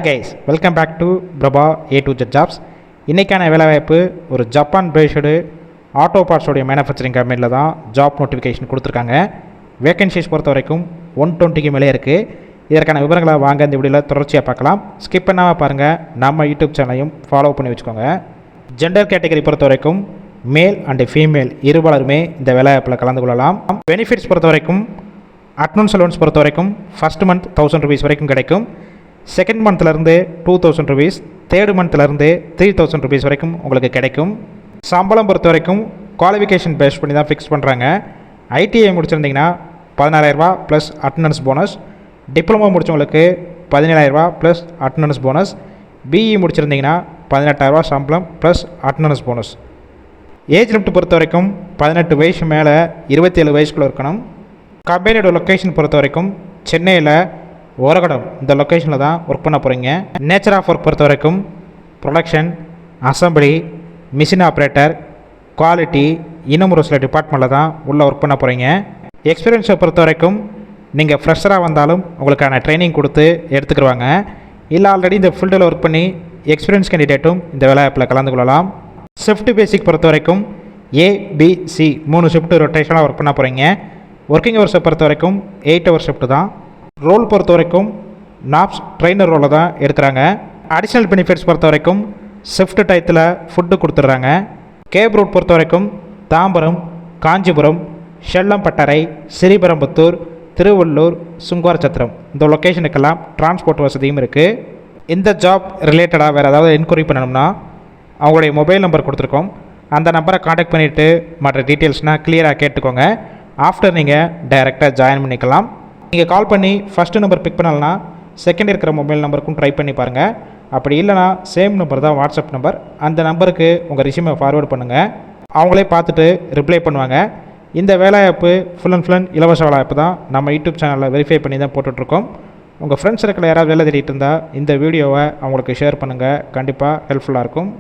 Guys, welcome back to Prabha A to Z jobs. இன்றைக்கான வேலைவாய்ப்பு ஒரு ஜப்பான் பேஸ்டு ஆட்டோ பார்ட்ஸோடைய மேனுஃபேக்சரிங் கம்பெனியில் தான் ஜாப் நோட்டிஃபிகேஷன் கொடுத்துருக்காங்க. வேகன்சிஸ் பொறுத்த வரைக்கும் 120க்கு மேலே இருக்குது. இதற்கான விவரங்களை வாங்க இந்த வீடியோவில் தொடர்ச்சியாக பார்க்கலாம். ஸ்கிப் பண்ணாமல் பாருங்கள். நம்ம யூடியூப் சேனலையும் ஃபாலோ பண்ணி வச்சுக்கோங்க. ஜெண்டர் கேட்டகரி பொறுத்த வரைக்கும் மேல் அண்டு ஃபீமேல் இருபாலருமே இந்த வேலைவாய்ப்பில் கலந்து கொள்ளலாம். பெனிஃபிட்ஸ் பொறுத்த வரைக்கும் அட்வான்ஸ் அலோன்ஸ் பொறுத்த வரைக்கும் ஃபஸ்ட் மந்த் 1000 rupees வரைக்கும் கிடைக்கும். செகண்ட் மந்த்லேருந்து 2000 rupees, தேர்ட் மந்த்லேருந்து 3000 rupees வரைக்கும் உங்களுக்கு கிடைக்கும். சம்பளம் பொறுத்த வரைக்கும் குவாலிஃபிகேஷன் பேஸ் பண்ணி தான் ஃபிக்ஸ் பண்ணுறாங்க. ஐடிஐ முடிச்சிருந்தீங்கன்னா 16000 ரூபா ப்ளஸ் அட்டண்டன்ஸ் போனஸ், டிப்ளமோ முடித்தவங்களுக்கு 17000 ரூபா ப்ளஸ் அட்டண்டன்ஸ் போனஸ், பிஇ முடிச்சிருந்தீங்கன்னா 18000 ரூபா சம்பளம் plus attendance bonus. Age limit பொறுத்த வரைக்கும் 18 வயசு மேலே 27 வயசுக்குள்ளே இருக்கணும். கம்பெனியோட லொக்கேஷன் பொறுத்த வரைக்கும் சென்னையில் ஓரகடம் இந்த லொக்கேஷனில் தான் ஒர்க் பண்ண போகிறீங்க. நேச்சர் ஆஃப் ஒர்க் பொறுத்த வரைக்கும் production, assembly, machine operator, quality, இன்னும் ஒரு சில டிபார்ட்மெண்ட்டில் தான் உள்ளே ஒர்க் பண்ண போகிறீங்க. எக்ஸ்பீரியன்ஸை பொறுத்த வரைக்கும் நீங்கள் ஃப்ரெஷராக வந்தாலும் உங்களுக்கான ட்ரைனிங் கொடுத்து எடுத்துக்கிடுவாங்க. இல்லை ஆல்ரெடி இந்த ஃபீல்டில் ஒர்க் பண்ணி எக்ஸ்பீரியன்ஸ் கேண்டிடேட்டும் இந்த வேலைவாய்ப்பில் கலந்து கொள்ளலாம். ஷிஃப்ட் பேசிக் பொறுத்த வரைக்கும் ABC 3 ஷிஃப்ட் ரொட்டேஷனாக ஒர்க் பண்ண போகிறீங்க. ஒர்க்கிங் ஹவர்ஸை பொறுத்த வரைக்கும் 8 hour ஷிஃப்ட் தான். ரோல் பொறுத்த வரைக்கும் நாப்ஸ் ட்ரெயினர் ரோலை தான் எடுக்கிறாங்க. அடிஷ்னல் பெனிஃபிட்ஸ் பொறுத்த வரைக்கும் ஷிஃப்ட் டயத்தில் ஃபுட்டு கொடுத்துட்றாங்க. கேப் ரூட் பொறுத்த வரைக்கும் தாம்பரம், காஞ்சிபுரம், ஷெல்லம்பட்டறை, ஸ்ரீபெரும்புத்தூர், திருவள்ளூர், சுங்குவாரச்சத்திரம் இந்த லொக்கேஷனுக்கெல்லாம் டிரான்ஸ்போர்ட் வசதியும் இருக்குது. இந்த ஜாப் ரிலேட்டடாக வேறு ஏதாவது என்கொயரி பண்ணணும்னா அவங்களுடைய மொபைல் நம்பர் கொடுத்துருக்கோம். அந்த நம்பரை காண்டாக்ட் பண்ணிவிட்டு மற்ற டீட்டெயில்ஸ்னால் கிளியராக கேட்டுக்கோங்க. ஆஃப்டர் நீங்கள் டைரெக்டாக ஜாயின் பண்ணிக்கலாம். நீங்கள் கால் பண்ணி ஃபஸ்ட்டு நம்பர் பிக் பண்ணலன்னா செகண்ட் இருக்கிற மொபைல் நம்பருக்கும் ட்ரை பண்ணி பாருங்கள். அப்படி இல்லைனா சேம் நம்பர் தான் வாட்ஸ்அப் நம்பர். அந்த நம்பருக்கு உங்கள் ரெஸ்யூமை ஃபார்வேர்ட் பண்ணுங்கள். அவங்களே பார்த்துட்டு ரிப்ளை பண்ணுவாங்க. இந்த வேலைவாய்ப்பு ஃபுல் அண்ட் இலவச வேலைவாய்ப்பு தான். நம்ம யூடியூப் சேனலில் வெரிஃபை பண்ணி தான் போட்டுட்ருக்கோம். உங்கள் ஃப்ரெண்ட்ஸ் சர்க்கிளில் யாராவது வேலை தேடிட்டு இருந்தால் இந்த வீடியோவை அவங்களுக்கு ஷேர் பண்ணுங்கள். கண்டிப்பாக ஹெல்ப்ஃபுல்லாக இருக்கும்.